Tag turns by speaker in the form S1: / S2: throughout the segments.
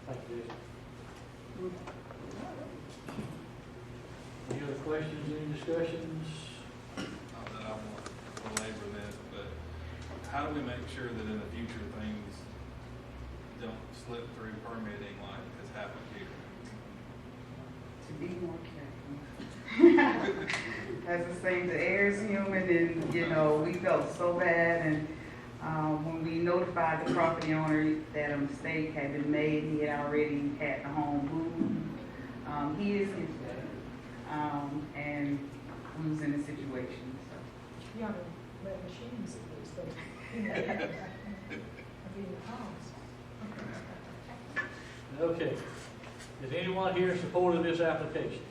S1: Thank you, Jason. Any other questions, any discussions?
S2: Not that I want to belabor this, but how do we make sure that in the future things don't slip through permitting like has happened here?
S3: To be more careful. As I say, the air is humid and, you know, we felt so bad and when we notified the property owner that a mistake had been made, he had already had the home moved. He is his and we was in a situation, so.
S4: You ought to let machines at least, but, you know, be the house.
S1: Okay. Is anyone here in support of this application?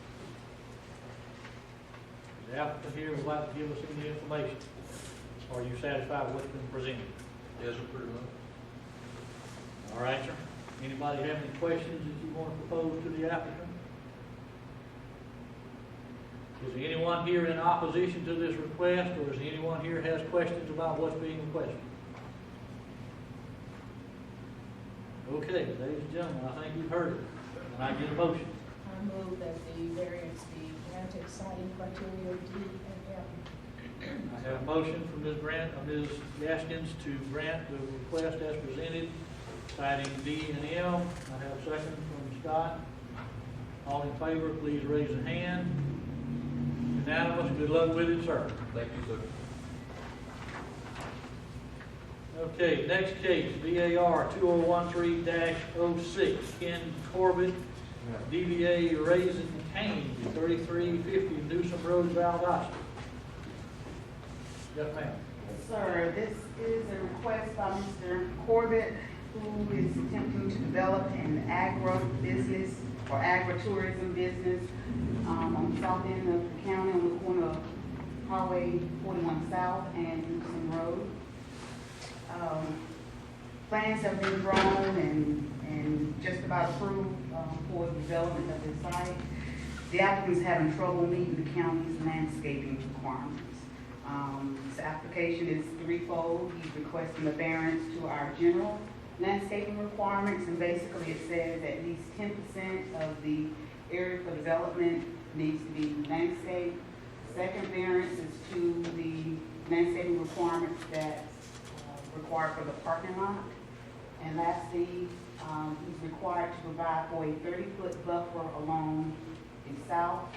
S1: The applicant here would like to give us any information. Are you satisfied with what's been presented?
S5: Yes, sir, pretty much.
S1: All right, sir. Anybody have any questions that you want to propose to the applicant? Is there anyone here in opposition to this request, or is there anyone here has questions about what's being requested? Okay, ladies and gentlemen, I think you've heard it. Can I get a motion?
S4: I move that the variance be granted citing criteria D and F.
S1: I have a motion from Ms. Gaskins to grant the request as presented, citing D and M. I have a second from Scott. All in favor, please raise a hand. Unanimous. Good luck with it, sir.
S5: Thank you, sir.
S1: Okay, next case, VAR 2013-06, Ken Corbett, DBA Raisin Cane, 3350 Newsom Road, Valdosta. Yes, ma'am.
S3: Yes, sir. This is a request by Mr. Corbett, who is attempting to develop an agro-business or agritourism business on the south end of the county on the corner of Highway 41 South and Newsom Road. Plans have been drawn and just about approved for the development of this site. The applicant's having trouble meeting the county's landscaping requirements. This application is threefold. He's requesting a variance to our general landscaping requirements, and basically it says at least 10% of the area for development needs to be landscaped. Second variance is to the landscaping requirements that required for the parking lot. And lastly, he's required to provide for a 30-foot buffer along the south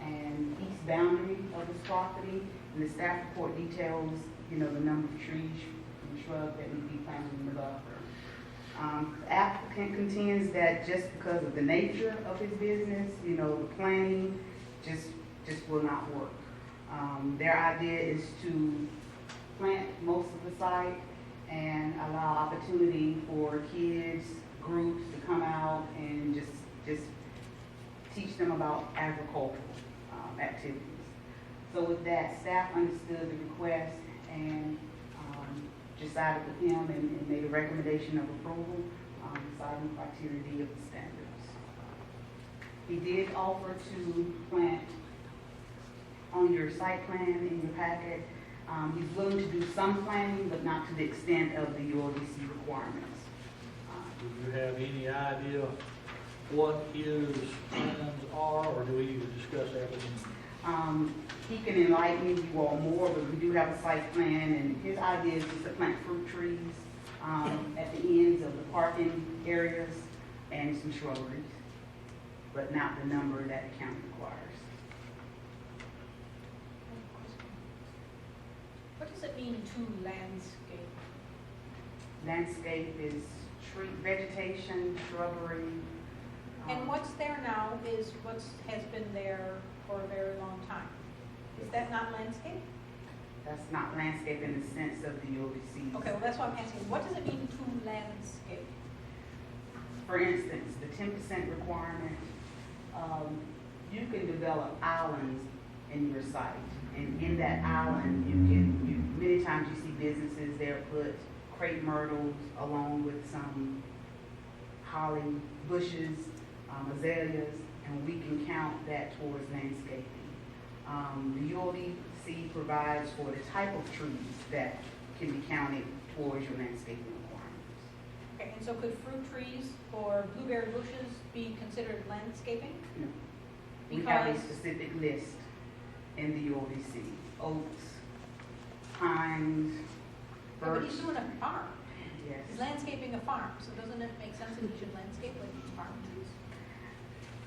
S3: and east boundary of this property. And the staff report details, you know, the number of trees and shrubs that need to be planted in the buffer. The applicant contends that just because of the nature of his business, you know, the planning just will not work. Their idea is to plant most of the site and allow opportunity for kids, groups to come out and just teach them about agricultural activities. So with that, staff understood the request and decided with him and made a recommendation of approval, citing criteria D of the standards. He did offer to plant on your site plan in your packet. He's willing to do some planting, but not to the extent of the UODC requirements.
S1: Do you have any idea what his plans are, or do we need to discuss everything?
S3: He can enlighten you all more, but we do have a site plan, and his idea is just to plant fruit trees at the ends of the parking areas and some shrubberies, but not the number that the county requires.
S4: What does it mean to landscape?
S3: Landscape is tree, vegetation, shrubbery.
S6: And what's there now is what has been there for a very long time. Is that not landscape?
S3: That's not landscape in the sense of the UODC.
S6: Okay, well, that's what I'm asking. What does it mean to landscape?
S3: For instance, the 10% requirement, you can develop islands in your site. And in that island, many times you see businesses, they'll put crepe myrtles along with some holly bushes, azaleas, and we can count that towards landscaping. The UODC provides for the type of trees that can be counted towards your landscaping requirements.
S6: Okay, and so could fruit trees or blueberry bushes be considered landscaping?
S3: No. We have a
S6: Because-
S3: specific list in the UODC. Oaks, pines,
S6: Yeah, but
S3: birch.
S6: he's doing a farm. He's
S3: Yes.
S6: landscaping a farm, so doesn't it make sense that he should landscape like farm trees?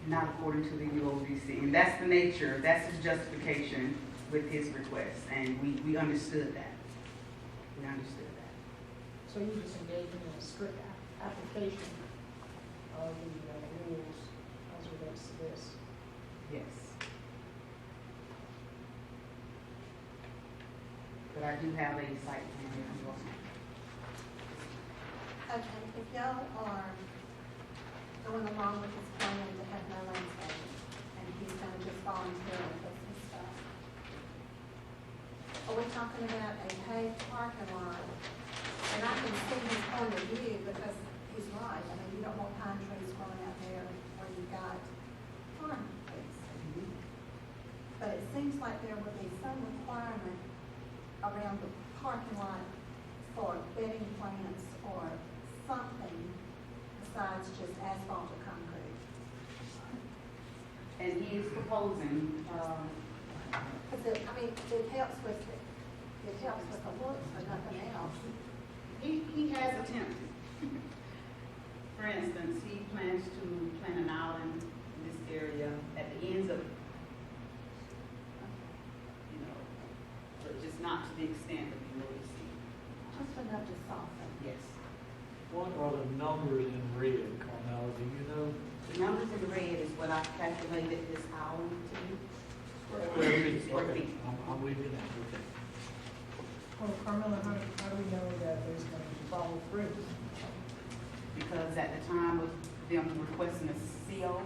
S3: Not according to the UODC. And that's the nature, that's his justification with his request. And we understood that. We understood that.
S4: So you're just engaging in a strict application of the rules as relates to this.
S3: Yes. But I do have a site plan if you want.
S7: Okay, if y'all are going along with his plan to have no landscaping, and he's gonna just voluntarily put some stuff. Are we talking about a paved parking lot? And I can see his point of view because he's right, I mean, you don't want pine trees growing out there where you've got farm trees. But it seems like there would be some requirement around the parking lot for bedding plants or something besides just asphalt or concrete.
S3: And he is proposing,
S7: Because it helps with, it helps with the looks or nothing else.
S3: he has attempted. For instance, he plans to plant an island in this area at the ends of, but just not to the extent of the UODC.
S7: Just enough to soften.
S3: Yes.
S1: What are the numbers in red, Carmel, do you know?
S3: The numbers in red is what I calculated this island to be. Square feet.
S1: I'm with you now, okay.
S4: Well, Carmela, how do we know that there's going to be follow through?
S3: Because at the time of them requesting a CO,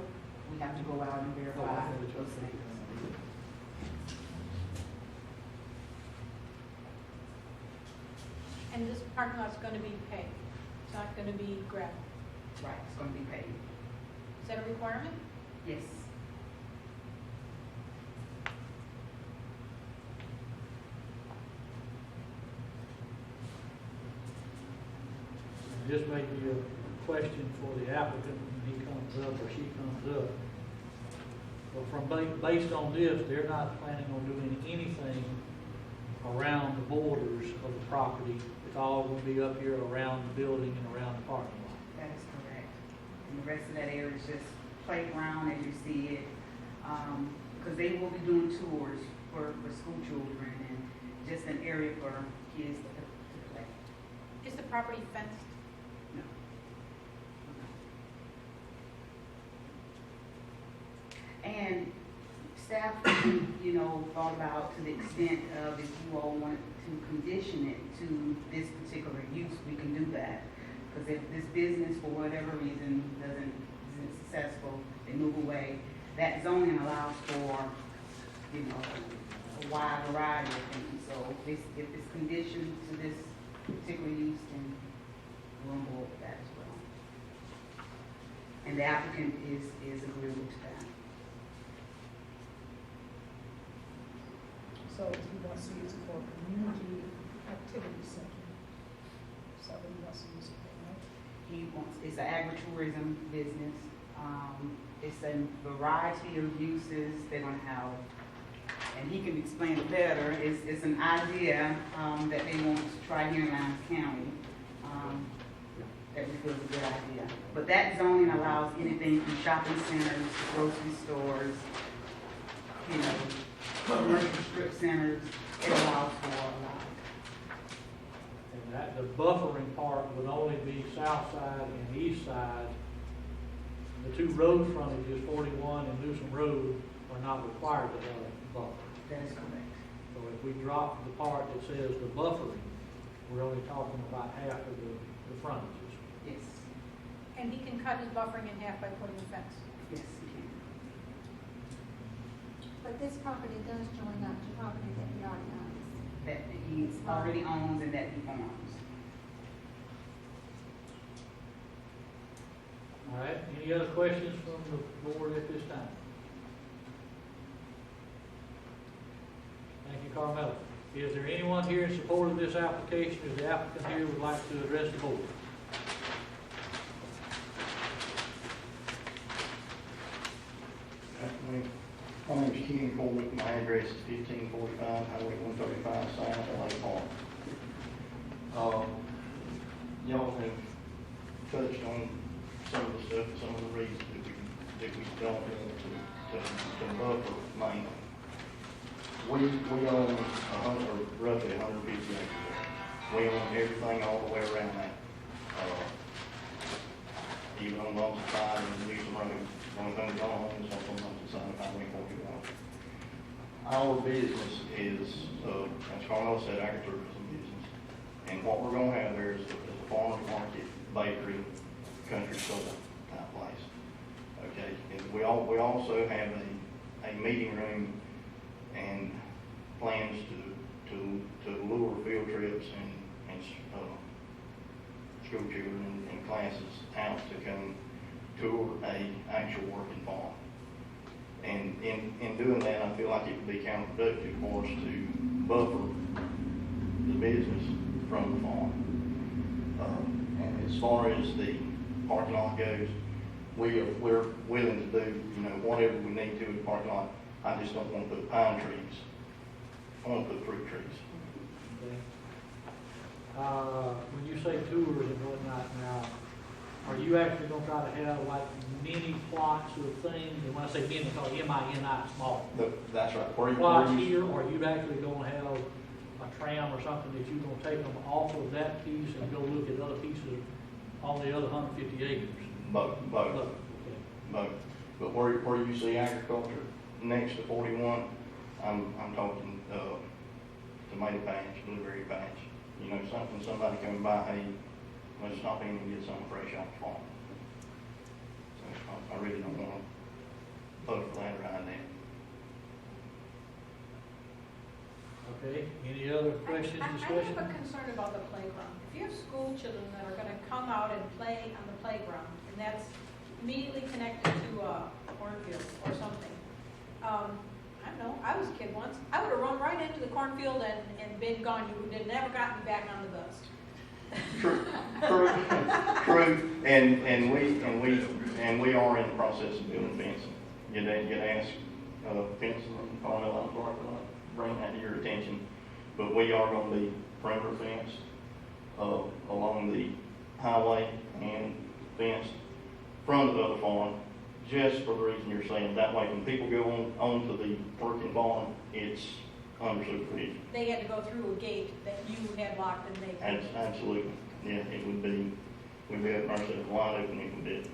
S3: we have to go out and verify those things.
S6: And this parking lot's gonna be paved, it's not gonna be gravel.
S3: Right, it's gonna be paid.
S6: Is that a requirement?
S3: Yes.
S1: And this may be a question for the applicant when he comes up or she comes up. But based on this, they're not planning on doing anything around the borders of the property. It's all gonna be up here around the building and around the parking lot.
S3: That is correct. And the rest of that area is just playground as you see it. Because they will be doing tours for school children and just an area for kids to play.
S6: Is the property fenced?
S3: No. And staff, thought about to the extent of if you all wanted to condition it to this particular use, we can do that. Because if this business, for whatever reason, isn't successful, they move away, that zoning allows for, a wide variety of things. So if it's conditioned to this particular use, then we're on board with that as well. And the applicant is agreeable to that.
S4: So he wants to use it for community activity center. So he wants to use it for, right?
S3: It's an agritourism business. It's a variety of uses they're gonna have, and he can explain it better. It's an idea, that they want to try here in Lowndes County, that we feel is a good idea. But that zoning allows anything from shopping centers, grocery stores, commercial strip centers. It allows for a lot.
S1: And that, the buffering part would only be south side and east side. The two road frontages, 41 and Newsom Road, are not required to have a buffer.
S3: That is correct.
S1: So if we drop the part that says the buffering, we're only talking about half of the frontages.
S3: Yes.
S6: And he can cut his buffering in half by putting a fence.
S3: Yes, you can.
S7: But this property does join up to property that he already owns.
S3: That he already owns and that he farms.
S1: All right, any other questions from the board at this time? Thank you, Carmela. Is there anyone here in support of this application, or the applicant here would like to address the board?
S8: King Court, my address is 1545 Highway 135 South, Lake Park. Y'all have touched on some of the stuff, some of the reasons that we don't want to buffer land. We own roughly 150 acres there. We own everything all the way around that. Even on the opposite side of the Newsom Road, one of them gone, it's also on the opposite side of Highway 41. Our business is, as Carlos said, agritourism business. And what we're gonna have there is a farmer's market, bakery, country store type place. Okay, and we also have a meeting room and plans to lure field trips and school children and classes out to come tour a actual working farm. And in doing that, I feel like it would be counterproductive for us to buffer the business from the farm. And as far as the parking lot goes, we're willing to do, whatever we need to in the parking lot. I just don't want to put pine trees. I want to put fruit trees.
S1: Okay. When you say tours and whatnot now, are you actually gonna try to have like mini plots of things? And when I say mini, I call it M-I-N-I, small.
S8: That's right.
S1: Plots here, or are you actually gonna have a tram or something that you're gonna take them off of that piece and go look at other pieces on the other 150 acres?
S8: Both.
S1: Okay.
S8: Both. But where you see agriculture next to 41, I'm talking tomato patch, blueberry patch. Somebody coming by, hey, let's stop in and get something fresh off the farm. So I really don't want to vote for that right now.
S1: Okay, any other questions,
S6: I
S1: discussion?
S6: have a concern about the playground. If you have school children that are gonna come out and play on the playground, and that's immediately connected to a cornfield or something, I don't know, I was a kid once, I would've run right into the cornfield and been gone, you would've never gotten me back on the bus.
S8: True, and we are in the process of building fencing. Get asked, fencing, Carmel, I'm sorry for not bringing that to your attention, but we are going to be perimeter fenced, along the highway and fenced from the other farm, just for the reason you're saying. That way, when people go onto the working farm, it's under supervision.
S6: They had to go through a gate that you had locked and they.
S8: Absolutely, yeah, it would be, we'd be open ourselves wide open if we did.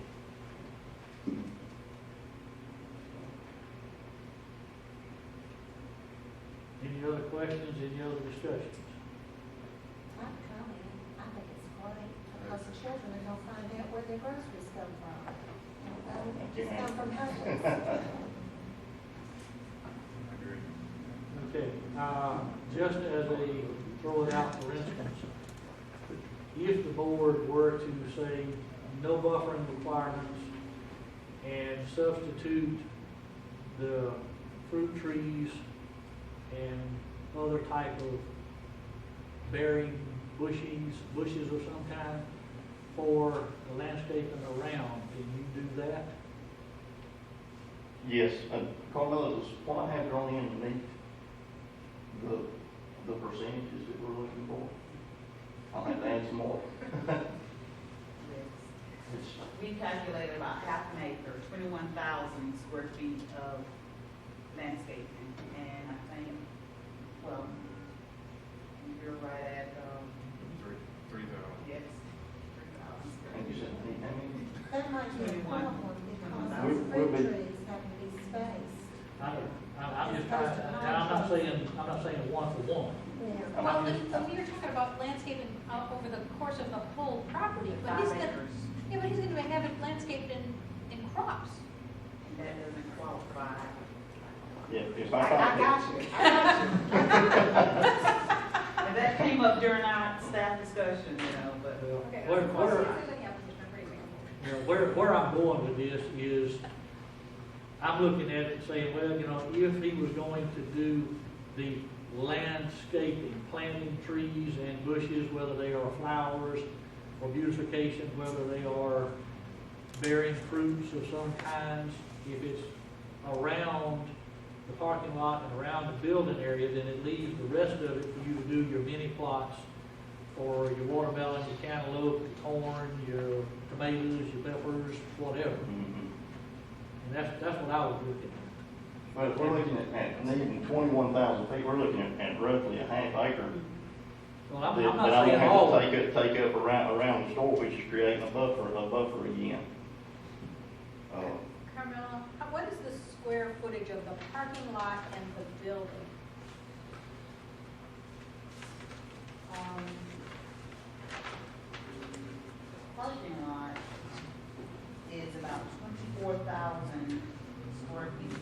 S1: Any other questions, any other discussions?
S7: My comment, I think it's great, because the children are gonna find out where their groceries come from. Just come from home.
S1: Okay, just as a, throw it out for instance, if the board were to say no buffering requirements and substitute the fruit trees and other type of bearing bushes of some kind for the landscaping around, can you do that?
S8: Yes, Carmela, what I have drawn in underneath the percentages that we're looking for, I'll have to add some more.
S3: We calculated about half an acre, 21,000 square feet of landscaping, and I think, well, you're right at,
S2: 3,000.
S3: yes, 3,000.
S8: And you said, how many?
S7: That might be a
S3: 21.
S7: problem, because
S8: We'll
S7: those fruit
S8: be-
S7: trees have to be spaced.
S1: I'm just trying, and I'm not saying one for one.
S7: Yeah.
S6: Well, you're talking about landscaping over the course of the whole property, but he's gonna, yeah, but he's gonna have it landscaped in crops.
S3: And that doesn't qualify.
S8: Yeah, if I
S3: I got
S8: find,
S3: you. And that came up during our staff discussion, but.
S6: Okay.
S1: Where I'm going with this is, I'm looking at it saying, well, if he was going to do the landscaping, planting trees and bushes, whether they are flowers or beautification, whether they are bearing fruits of some kinds, if it's around the parking lot and around the building area, then it leaves the rest of it for you to do your mini plots for your watermelon, your cantaloupe, your corn, your tomatoes, your peppers, whatever.
S8: Mhm.
S1: And that's what I was looking at.
S8: But if we're looking at needing 21,000 feet, we're looking at roughly a half acre.
S1: Well,
S8: That
S1: I'm not
S8: that I'm
S1: saying
S8: gonna
S1: all of
S8: have
S1: it.
S8: to take up around the store, which is creating a buffer again.
S6: Carmella, what is the square footage of the parking lot and the building?
S3: Parking lot is about 24,000 square feet.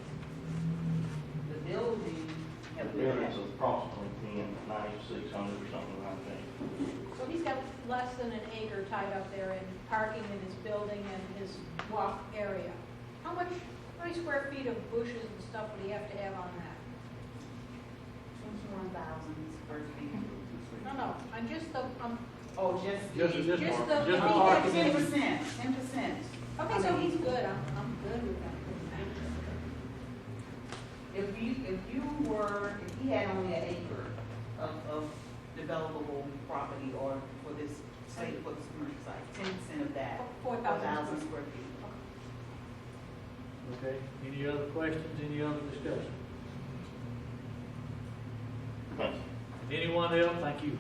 S3: The building.
S8: The building's approximately 9,600 or something like that.
S6: So he's got less than an acre tied up there in parking in his building and his walk area. How many square feet of bushes and stuff would he have to have on that?
S3: 21,000 square feet.
S6: No, I'm just the,
S3: Oh, just
S1: Just
S3: the.
S1: the
S6: Just the
S1: parking.
S3: 10%, 10%.
S6: okay, so he's good, I'm good with that.
S3: If he had only an acre of developable property or for this site, for this commercial site, 10% of that.
S6: 4,000
S3: square feet.
S1: Okay, any other questions, any other discussion?
S8: Thank you.
S1: Anyone else, thank you.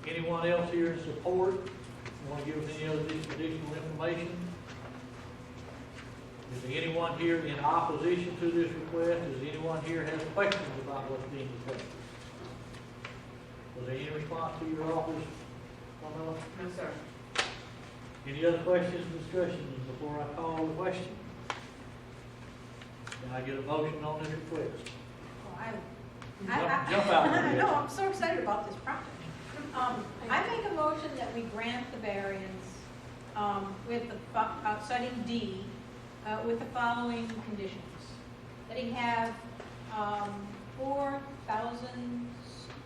S1: Anyone else here in support? Want to give us any other additional information? Is there anyone here in opposition to this request? Is anyone here has questions about what's being requested? Was there any response to your office, Carmella?
S3: No, sir.
S1: Any other questions, discussions before I call the question? Can I get a motion on this request? Jump out there.
S6: I know, I'm so excited about this project. I make a motion that we grant the variance, with the, citing D, with the following conditions. That he have, 4,000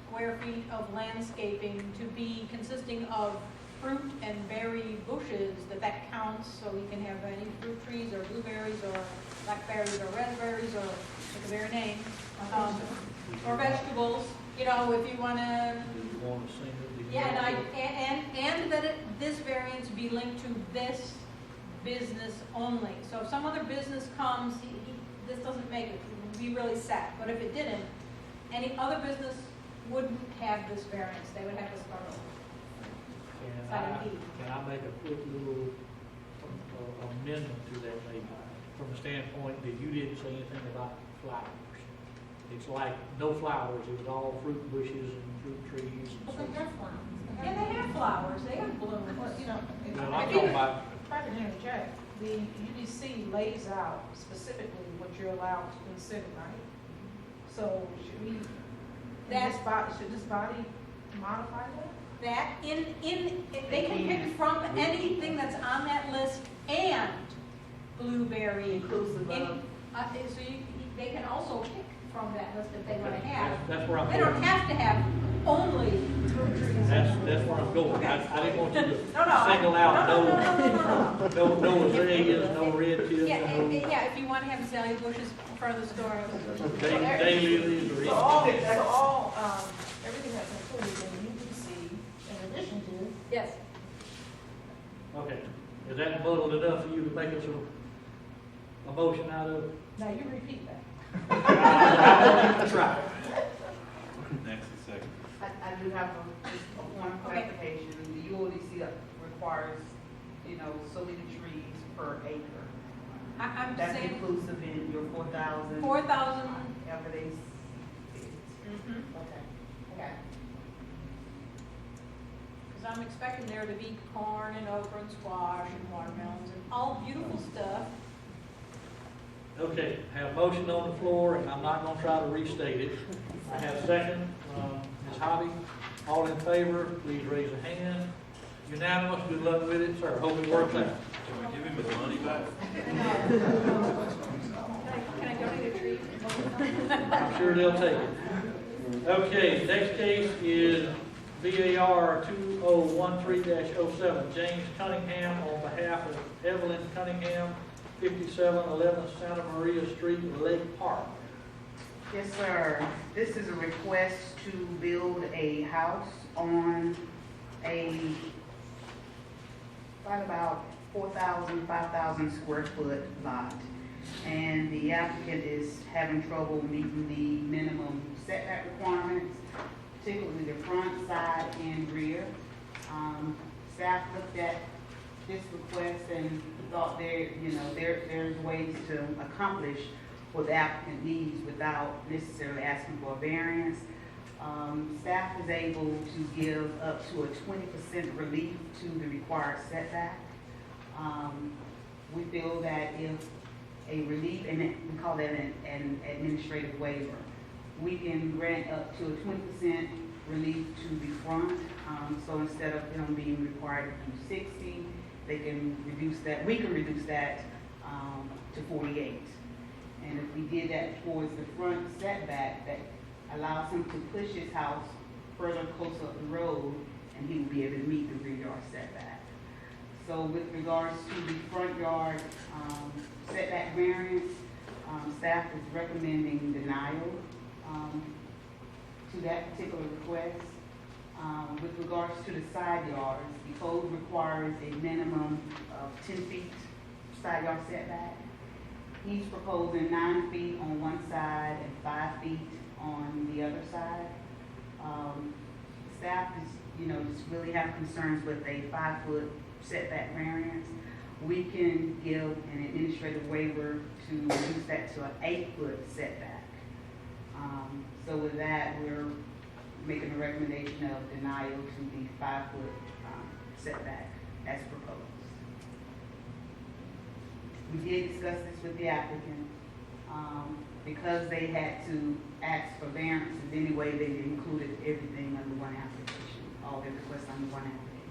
S6: square feet of landscaping to be consisting of fruit and berry bushes, that counts, so he can have any fruit trees or blueberries or blackberries or raspberries or, with the very name, or vegetables, you know, if you wanna.
S1: Do you want to sing it?
S6: Yeah, and that this variance be linked to this business only. So if some other business comes, this doesn't make it, it would be really sad. But if it didn't, any other business wouldn't have this variance, they would have to start over.
S1: Can I make a quick little amendment to that maybe? From the standpoint that you didn't say anything about flowers. It's like no flowers, it was all fruit bushes and fruit trees and
S7: But
S1: so.
S7: they have flowers.
S6: Yeah, they have flowers, they have blooms.
S4: Well, you know,
S1: No, I'm talking about,
S4: if I can interject, the UDC lays out specifically what you're allowed to consider, right? So should we, should this body modify that?
S6: That they can pick from anything that's on that list and blueberry.
S3: Inclusive
S6: Any-
S3: of.
S6: So they can also pick from that list if they want to have.
S1: that's where I'm
S6: They don't
S1: going.
S6: have to have only fruit trees.
S1: That's where I'm going. I didn't want you to
S6: No.
S1: single out
S6: No.
S1: no azaleas, no red tips,
S6: Yeah,
S1: no
S6: if you want to have azalea bushes in front of the store.
S1: daylilies or
S4: So all,
S1: anything.
S4: everything that's included in UDC, in addition to,
S6: Yes.
S1: Okay, is that muddled enough for you to make us a motion out of?
S4: now you repeat that.
S1: That's right.
S2: Next is second.
S3: I do have just one clarification. The UODC requires, so many trees per acre.
S6: I'm
S3: That's
S6: saying
S3: inclusive in your 4,000.
S6: 4,000.
S3: Whatever they.
S6: Mhm.
S3: Okay. Okay.
S6: Because I'm expecting there to be corn and okra and squash and watermelons and all beautiful stuff.
S1: Okay, have a motion on the floor, and I'm not gonna try to restate it. I have a second, Ms. Hobby. All in favor, please raise a hand. Unanimous, good luck with it, sir. Hope it works out.
S2: Can we give him his money back?
S6: Can I donate a tree?
S1: I'm sure they'll take it. Okay, next case is VAR 2013-07, James Cunningham on behalf of Evelyn Cunningham, 5711 Santa Maria Street, Lake Park.
S3: Yes, sir. This is a request to build a house on right about 4,000, 5,000 square foot lot. And the applicant is having trouble meeting the minimum setback requirements, particularly the front, side, and rear. Staff looked at this request and thought there's ways to accomplish what the applicant needs without necessarily asking for a variance. Staff is able to give up to a 20% relief to the required setback. We feel that if a relief, and we call that an administrative waiver, we can grant up to a 20% relief to the front. So instead of them being required to do 60, they can reduce that, we can reduce that to 48. And if we did that towards the front setback, that allows him to push his house further closer up the road, and he will be able to meet the rear yard setback. So with regards to the front yard setback variance, staff is recommending denial to that particular request. With regards to the side yards, the code requires a minimum of 10 feet side yard setback. He's proposing 9 feet on one side and 5 feet on the other side. Staff is, just really have concerns with a 5-foot setback variance. We can give an administrative waiver to reduce that to an 8-foot setback. So with that, we're making a recommendation of denial to the 5-foot setback as proposed. We did discuss this with the applicant. Because they had to ask for variances anyway, they included everything under one application, all their requests under one application.